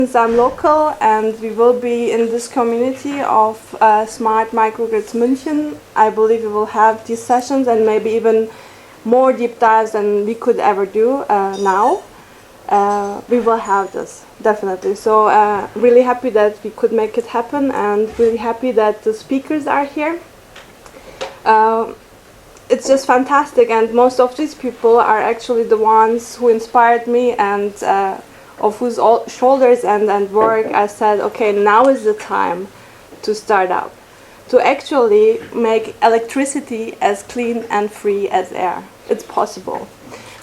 Since I'm local and we will be in this community of Smart Microgrids München, I believe we will have these sessions and maybe even more deep dives than we could ever do now. We will have this, definitely. So really happy that we could make it happen and really happy that the speakers are here. It's just fantastic, and most of these people are actually the ones who inspired me and of whose shoulders and work I said, okay, now is the time to start up, to actually make electricity as clean and free as air. It's possible.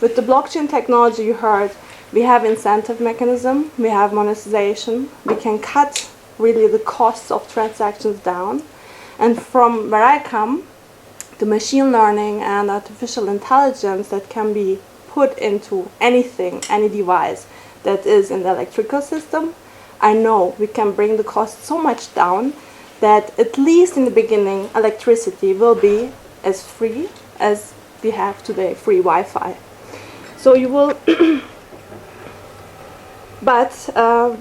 With the blockchain technology you heard, we have incentive mechanism, we have monetization, we can cut really the costs of transactions down, and from where I come, the machine learning and artificial intelligence that can be put into anything, any device that is in the electrical system, I know we can bring the cost so much down that at least in the beginning electricity will be as free as we have today, free Wi-Fi. So you will, but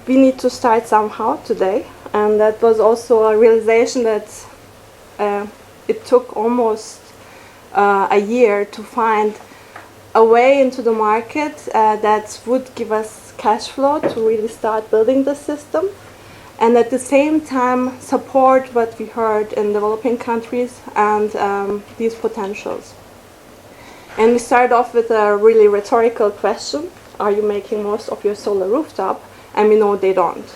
we need to start somehow today, and that was also a realization that it took almost a year to find a way into the market that would give us cash flow to really start building the system, and at the same time support what we heard in developing countries and these potentials. And we started off with a really rhetorical question: are you making most of your solar rooftop? And we know they don't.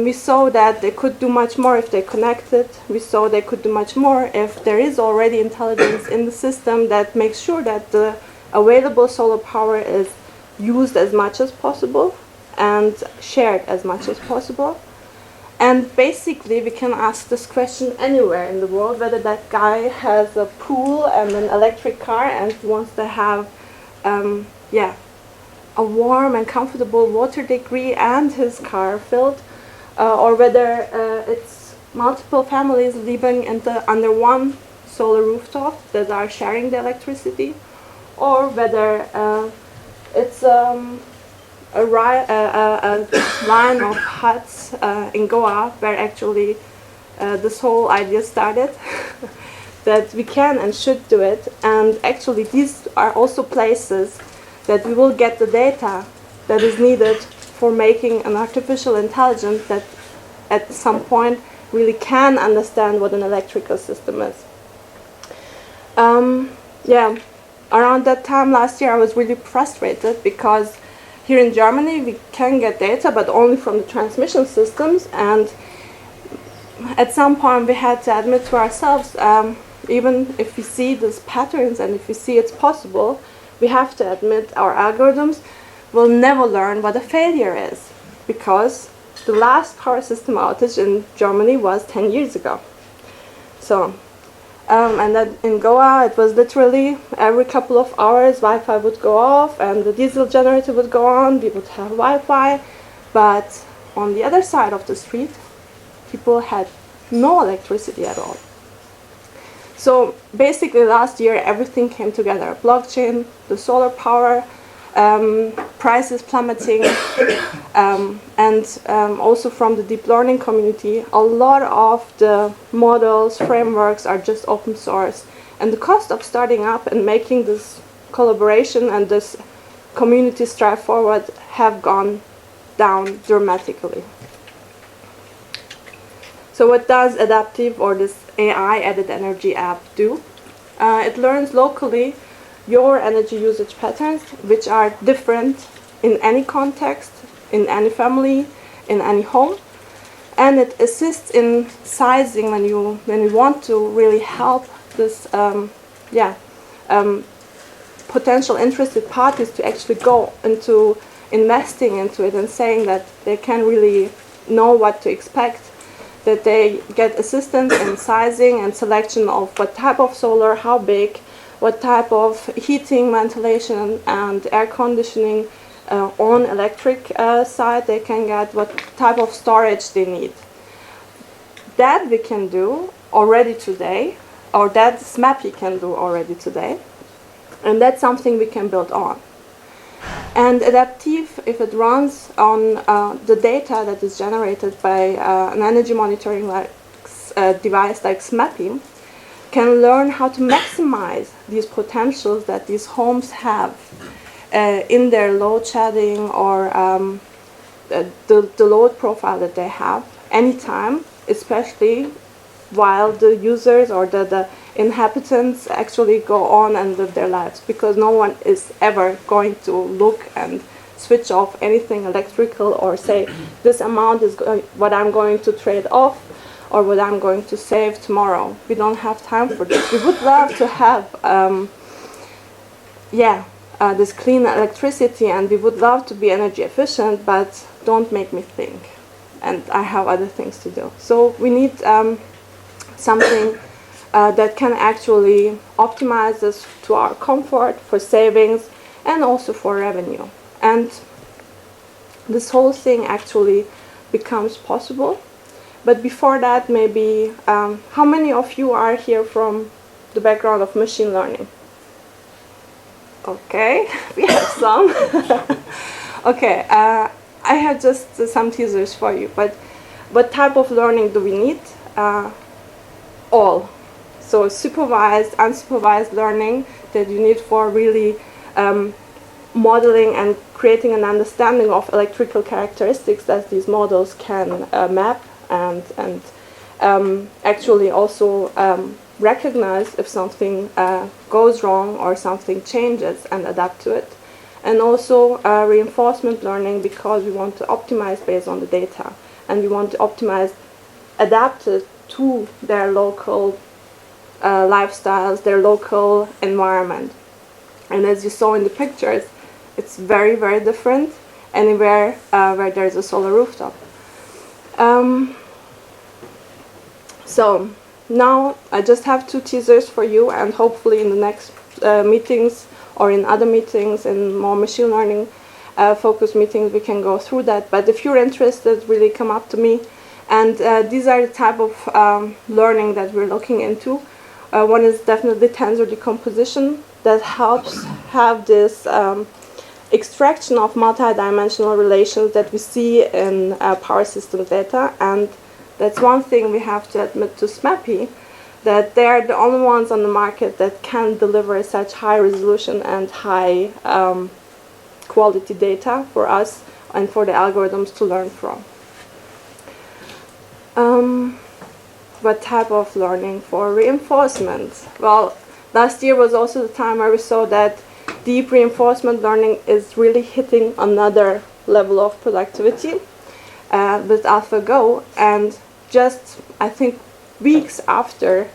We saw that they could do much more if they connected. We saw they could do much more if there is already intelligence in the system that makes sure that the available solar power is used as much as possible and shared as much as possible. And basically we can ask this question anywhere in the world, whether that guy has a pool and an electric car and wants to have a warm and comfortable water degree and his car filled, or whether it's multiple families living under one solar rooftop that are sharing the electricity, or whether it's a line of huts in Goa where actually this whole idea started, that we can and should do it. And actually these are also places that we will get the data that is needed for making an artificial intelligence that at some point really can understand what an electrical system is. Around that time last year I was really frustrated because here in Germany we can get data but only from the transmission systems, and at some point we had to admit to ourselves, even if we see these patterns and if we see it's possible, we have to admit our algorithms will never learn what a failure is, because the last power system outage in Germany was 10 years ago. So, and then in Goa it was literally every couple of hours Wi-Fi would go off and the diesel generator would go on, we would have Wi-Fi, but on the other side of the street people had no electricity at all. So basically last year everything came together: blockchain, the solar power, prices plummeting, and also from the deep learning community, a lot of the models, frameworks are just open source. And the cost of starting up and making this collaboration and this community strive forward have gone down dramatically. So what does AdptEVE, or this AI added energy app, do? It learns locally your energy usage patterns, which are different in any context, in any family, in any home, and it assists in sizing when you want to really help this potential interested parties to actually go into investing into it and saying that they can really know what to expect, that they get assistance in sizing and selection of what type of solar, how big, what type of heating, ventilation and air conditioning on electric side they can get, what type of storage they need. That we can do already today, or that SMAPI can do already today, and that's something we can build on. And AdptEVE, if it runs on the data that is generated by an energy monitoring device like SMAPI, can learn how to maximize these potentials that these homes have in their load shedding or the load profile that they have anytime, especially while the users or the inhabitants actually go on and live their lives, because no one is ever going to look and switch off anything electrical or say this amount is what I'm going to trade off or what I'm going to save tomorrow. We don't have time for this. We would love to have this clean electricity, and we would love to be energy efficient, but don't make me think, and I have other things to do. So we need something that can actually optimize this to our comfort, for savings, and also for revenue. And this whole thing actually becomes possible. But before that, maybe, how many of you are here from the background of machine learning? Okay, we have some. Okay, I have just some teasers for you. But what type of learning do we need? All. So supervised, unsupervised learning that you need for really modeling and creating an understanding of electrical characteristics that these models can map and actually also recognize if something goes wrong or something changes and adapt to it. And also reinforcement learning, because we want to optimize based on the data, and we want to optimize adapted to their local lifestyles, their local environment. And as you saw in the pictures, it's very, very different anywhere where there's a solar rooftop. So now I just have 2 teasers for you, and hopefully in the next meetings or in other meetings, in more machine learning focused meetings, we can go through that. But if you're interested, really come up to me. And these are the type of learning that we're looking into. One is definitely tensor decomposition that helps have this extraction of multidimensional relations that we see in power system data. And that's one thing we have to admit to SMAPI, that they're the only ones on the market that can deliver such high resolution and high quality data for us and for the algorithms to learn from. What type of learning? For reinforcement? Well, last year was also the time where we saw that deep reinforcement learning is really hitting another level of productivity with AlphaGo. And just, I think, weeks after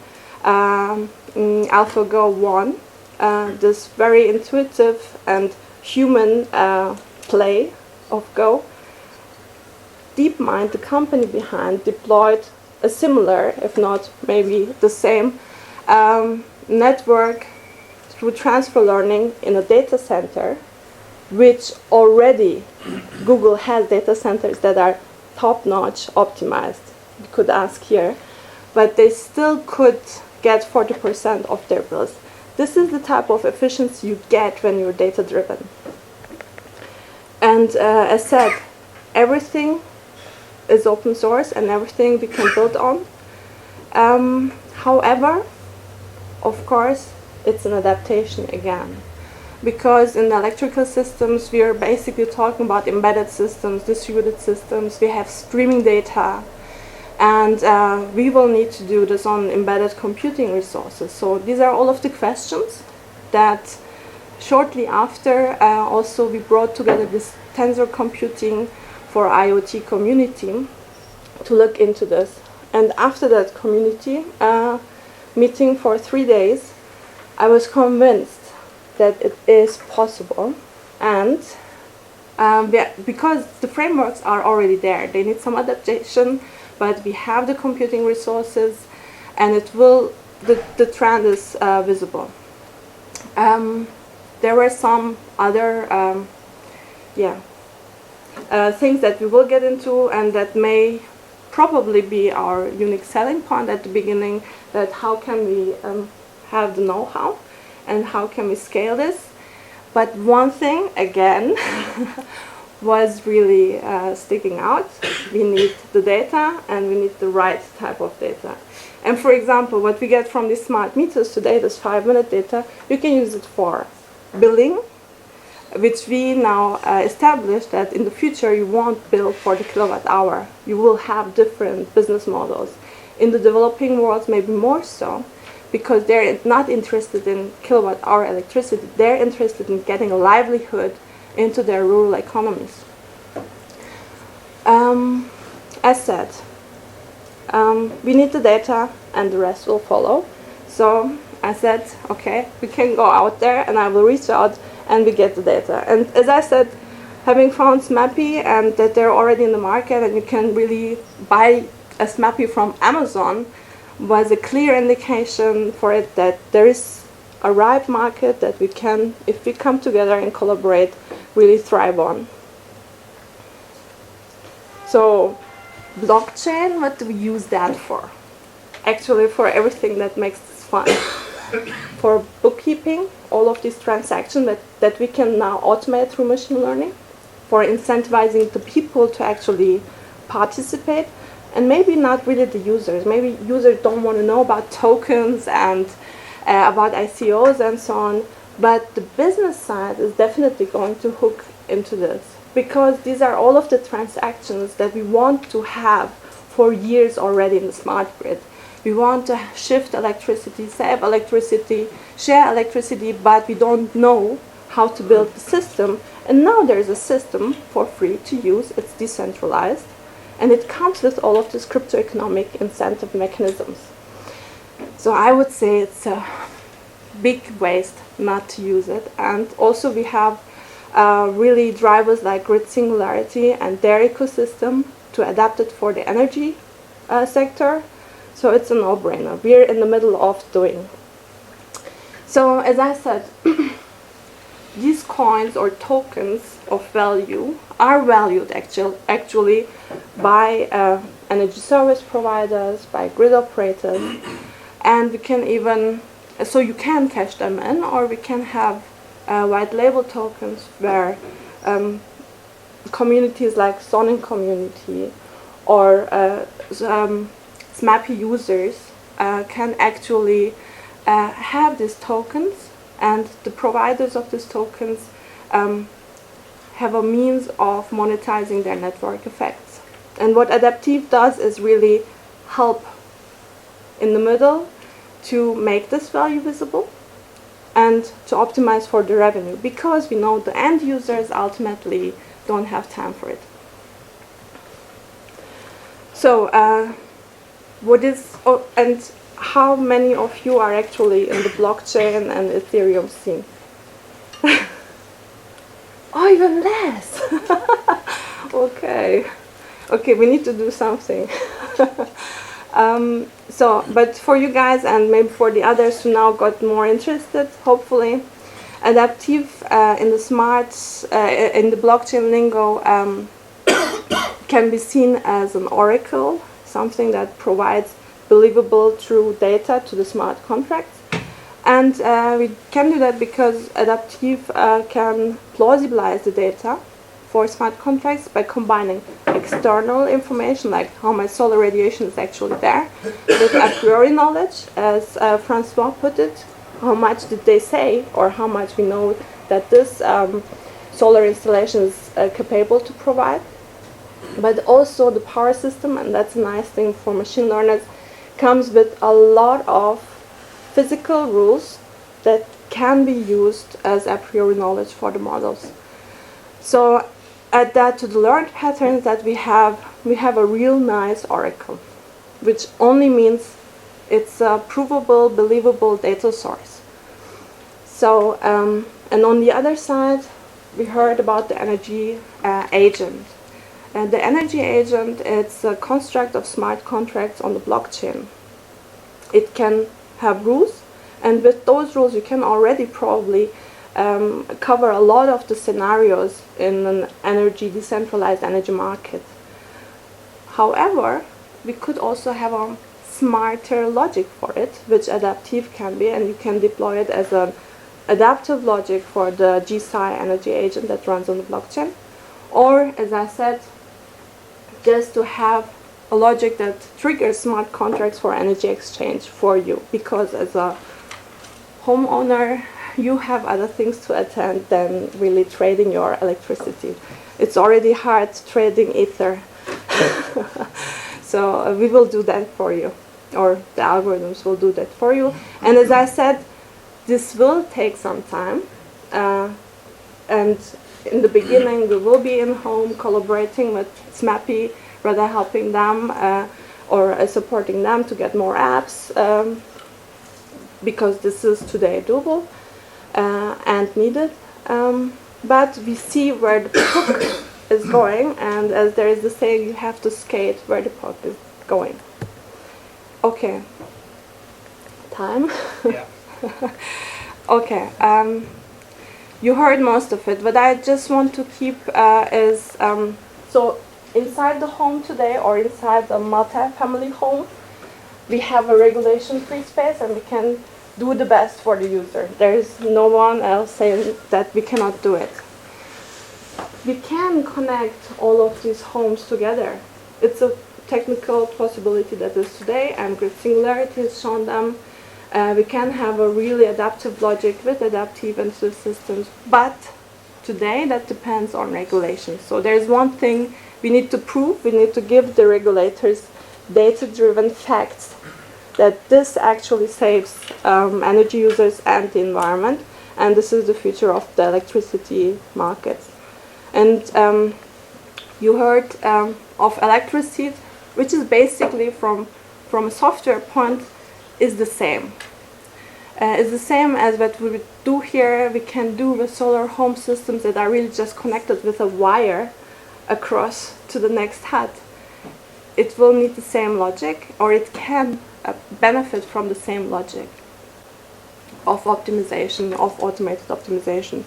AlphaGo won, this very intuitive and human play of Go, DeepMind, the company behind, deployed a similar, if not maybe the same, network through transfer learning in a data center, which already Google has data centers that are top-notch optimized. You could ask here, but they still could get 40% of their bills. This is the type of efficiency you get when you're data-driven. And as said, everything is open source and everything we can build on. However, of course, it's an adaptation again. Because in electrical systems, we are basically talking about embedded systems, distributed systems. We have streaming data, and we will need to do this on embedded computing resources. So these are all of the questions that shortly after also we brought together this tensor computing for IoT community to look into this. And after that community meeting for 3 days, I was convinced that it is possible. And because the frameworks are already there, they need some adaptation, but we have the computing resources, and it will, the trend is visible. There were some other things that we will get into, and that may probably be our unique selling point at the beginning, that how can we have the know-how and how can we scale this. But one thing, again, was really sticking out. We need the data, and we need the right type of data. And for example, what we get from these smart meters today, this 5-minute data, you can use it for billing, which we now established that in the future you won't bill for the kilowatt hour. You will have different business models. In the developing world, maybe more so, because they're not interested in kilowatt hour electricity. They're interested in getting a livelihood into their rural economies. As said, we need the data and the rest will follow. So I said, okay, we can go out there and I will reach out and we get the data. And as I said, having found SMAPI and that they're already in the market and you can really buy a SMAPI from Amazon was a clear indication for it that there is a ripe market that we can, if we come together and collaborate, really thrive on. So blockchain, what do we use that for? Actually for everything that makes this fun. For bookkeeping, all of these transactions that we can now automate through machine learning. For incentivizing the people to actually participate. And maybe not really the users. Maybe users don't want to know about tokens and about ICOs and so on. But the business side is definitely going to hook into this. Because these are all of the transactions that we want to have for years already in the smart grid. We want to shift electricity, save electricity, share electricity, but we don't know how to build the system. And now there's a system for free to use. It's decentralized. And it comes with all of these crypto-economic incentive mechanisms. So I would say it's a big waste not to use it. And also we have really drivers like Grid Singularity and their ecosystem to adapt it for the energy sector. So it's a no-brainer. We're in the middle of doing. So as I said, these coins or tokens of value are valued actually by energy service providers, by grid operators, and we can even, so you can cash them in, or we can have white label tokens where communities like Sonin community or SMAPI users can actually have these tokens, and the providers of these tokens have a means of monetizing their network effects. And what AdptEVE does is really help in the middle to make this value visible and to optimize for the revenue, because we know the end users ultimately don't have time for it. So and how many of you are actually in the blockchain and Ethereum scene? Oh, even less. Okay, we need to do something. But for you guys and maybe for the others who now got more interested, hopefully, AdptEVE in the in the blockchain lingo can be seen as an oracle, something that provides believable, true data to the smart contracts. And we can do that because AdptEVE can plausibilize the data for smart contracts by combining external information, like how much solar radiation is actually there, with a priori knowledge, as Francois put it. How much did they say, or how much we know that this solar installation is capable to provide. But also the power system, and that's a nice thing for machine learners, comes with a lot of physical rules that can be used as a priori knowledge for the models. So add that to the learned patterns that we have a real nice oracle, which only means it's a provable, believable data source. So, and on the other side, we heard about the energy agent. And the energy agent, it's a construct of smart contracts on the blockchain. It can have rules, and with those rules you can already probably cover a lot of the scenarios in an decentralized energy market. However, we could also have a smarter logic for it, which AdptEVE can be, and you can deploy it as a adaptive logic for the GSI energy agent that runs on the blockchain, or, as I said, just to have a logic that triggers smart contracts for energy exchange for you, because as a homeowner you have other things to attend than really trading your electricity. It's already hard trading ether. So we will do that for you, or the algorithms will do that for you. And as I said, this will take some time, and in the beginning we will be in home collaborating with SMAPI, rather helping them or supporting them to get more apps, because this is today doable and needed. But we see where the puck is going, and as there is the saying, you have to skate where the puck is going. Okay. Time? Yeah. Okay. You heard most of it. What I just want to keep is, so inside the home today, or inside the multi-family home, we have a regulation-free space, and we can do the best for the user. There is no one else saying that we cannot do it. We can connect all of these homes together. It's a technical possibility that is today, and grid singularity has shown them. We can have a really adaptive logic with AdptEVE into the systems, but today that depends on regulation. So there's one thing we need to prove. We need to give the regulators data-driven facts that this actually saves energy users and the environment, and this is the future of the electricity markets. And you heard of electricity, which is basically from a software point is the same. It's the same as what we do here. We can do with solar home systems that are really just connected with a wire across to the next hut. It will need the same logic, or it can benefit from the same logic of optimization, of automated optimization.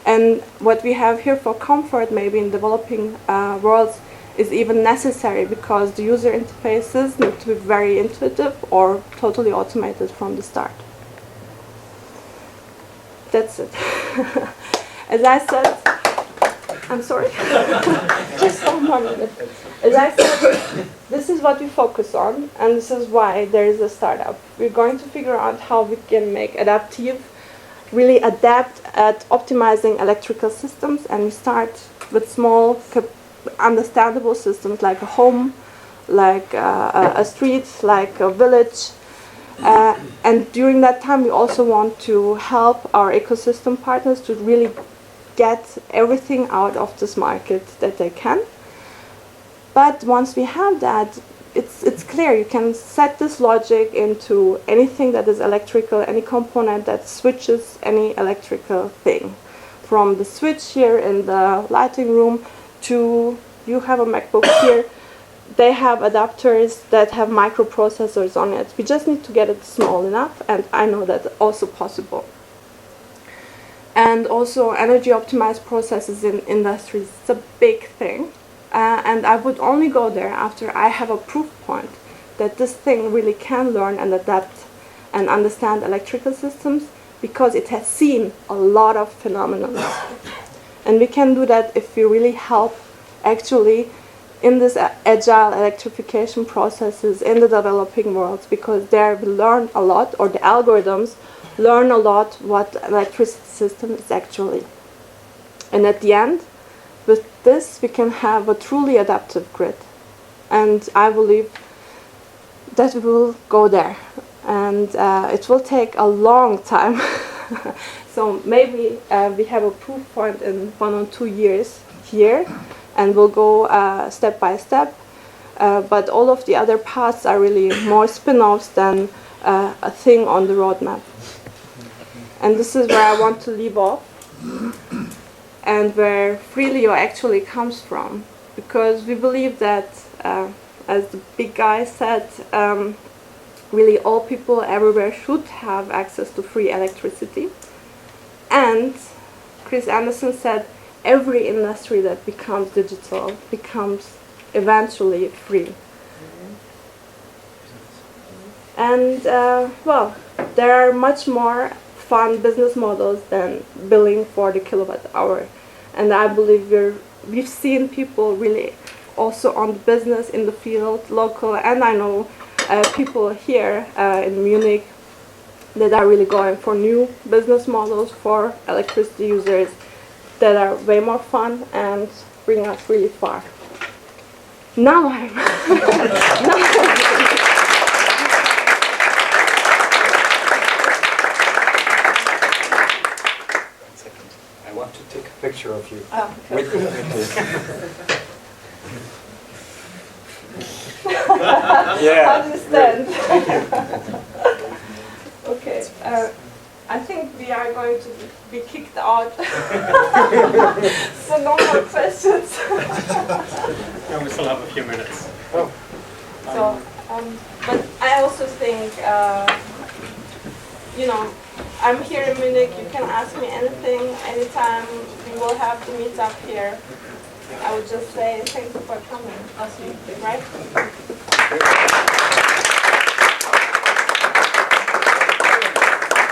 And what we have here for comfort, maybe in developing worlds, is even necessary, because the user interfaces need to be very intuitive or totally automated from the start. That's it. As I said, I'm sorry, just 1 more minute. As I said, this is what we focus on, and this is why there is a startup. We're going to figure out how we can make AdptEVE really adapt at optimizing electrical systems, and we start with small, understandable systems like a home, like a street, like a village. And during that time, we also want to help our ecosystem partners to really get everything out of this market that they can. But once we have that, it's clear you can set this logic into anything that is electrical, any component that switches any electrical thing. From the switch here in the lighting room to, you have a MacBook here, they have adapters that have microprocessors on it. We just need to get it small enough, and I know that's also possible. And also energy optimized processes in industries, it's a big thing. And I would only go there after I have a proof point that this thing really can learn and adapt and understand electrical systems, because it has seen a lot of phenomena. And we can do that if we really help actually in this agile electrification processes in the developing worlds, because there we learn a lot, or the algorithms learn a lot what electricity system is actually. And at the end, with this, we can have a truly adaptive grid. And I believe that we will go there. And it will take a long time. So maybe we have a proof point in 1 or 2 years here, and we'll go step by step. But all of the other paths are really more spin-offs than a thing on the roadmap. And this is where I want to leave off, and where Freelio actually comes from, because we believe that, as the big guy said, really all people everywhere should have access to free electricity. And Chris Anderson said every industry that becomes digital becomes eventually free. And well, there are much more fun business models than billing for the kilowatt hour. And I believe we've seen people really also on the business in the field, local, and I know people here in Munich that are really going for new business models for electricity users that are way more fun and bring us really far. Now I'm I want to take a picture of you. Oh, okay. With How do you stand? Okay. I think we are going to be kicked out. So no more questions. No, we still have a few minutes. Oh. So, but I also think, you know, I'm here in Munich. You can ask me anything, anytime. We will have to meet up here. I would just say thank you for coming last week, right?